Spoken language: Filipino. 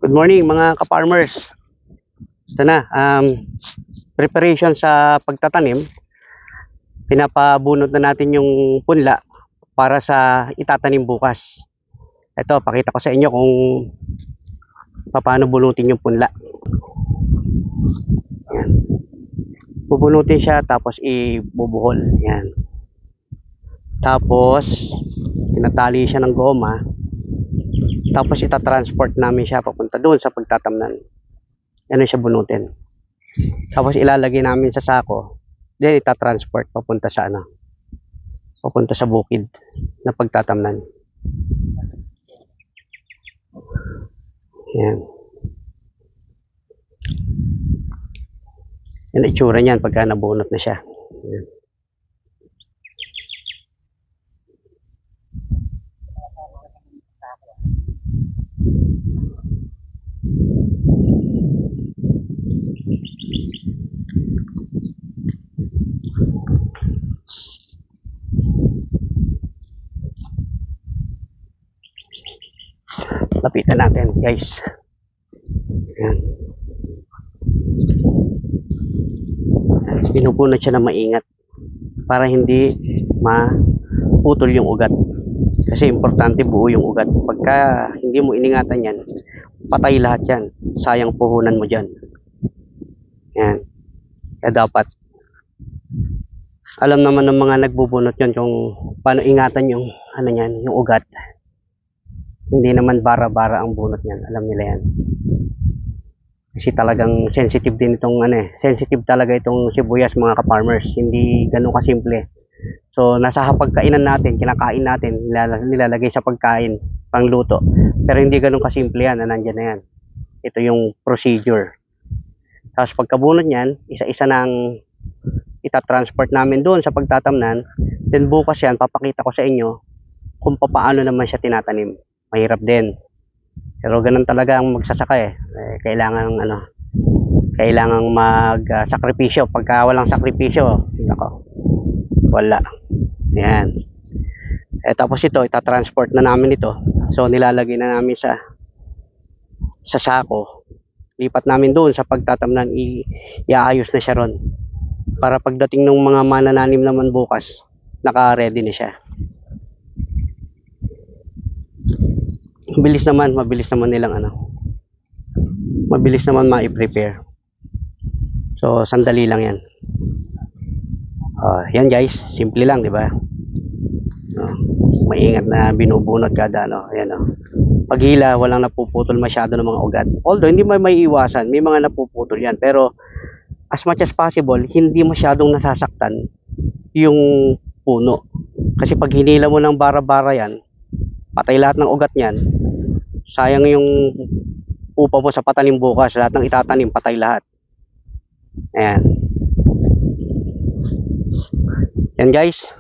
Good morning mga ka-farmers. Ito na, preparation sa pagtatanim. Pinapabunot na natin yung punla para sa itatanim bukas. Ito, pakita ko sa inyo kung paano bunutin yung punla. Yan. Bubunutin siya tapos ibubuhol. Yan. Tapos, tinatali siya ng goma. Tapos itatransport namin siya papunta doon sa pagtatamnan. Ano siya bunutin. Tapos ilalagay namin sa sako. Then itatransport papunta sa papunta sa bukid na pagtatamnan. Yan. Yan ang itsura niyan pagka nabunot na siya. Yan. Lapitan natin guys. Yan. Pinupunot siya na maingat para hindi maputol yung ugat, kasi importante buo yung ugat. Pagka hindi mo iningatan yan, patay lahat yan, sayang puhunan mo dyan. Yan. Kaya dapat alam naman ng mga nagbubunot yan kung paano ingatan yung yung ugat. Hindi naman bara-bara ang bunot niyan, alam nila yan. Kasi talagang sensitive din itong sensitive talaga itong sibuyas mga ka-farmers. Hindi ganun kasimple. So nasa hapagkainan natin, kinakain natin, nilalagay sa pagkain, pangluto. Pero hindi ganun kasimple yan, nandiyan na yan. Ito yung procedure. Tapos pagkabunot niyan, isa-isa nang itatransport namin doon sa pagtatamnan. Then bukas yan, papakita ko sa inyo kung paano naman siya tinatanim. Mahirap din. Pero ganun talaga ang magsasaka kailangan kailangan mag-sakripisyo. Pagka walang sakripisyo, nako, wala. Yan. Tapos ito, itatransport na namin ito. So nilalagay na namin sa sako. Lipat namin doon sa pagtatamnan, iaayos na siya ron. Para pagdating ng mga manananim naman bukas, naka-ready na siya. Mabilis naman nilang mabilis naman ma-prepare. So sandali lang yan. Yan guys, simple lang, di ba? Maingat na binubunot kada ayan paghila, walang napuputol masyado ng mga ugat. Although hindi may iwasan, may mga napuputol yan, pero as much as possible, hindi masyadong nasasaktan yung puno. Kasi pag hinila mo ng bara-bara yan, patay lahat ng ugat niyan. Sayang yung upa mo sa patanim bukas. Lahat ng itatanim, patay lahat. Ayan. Yan guys.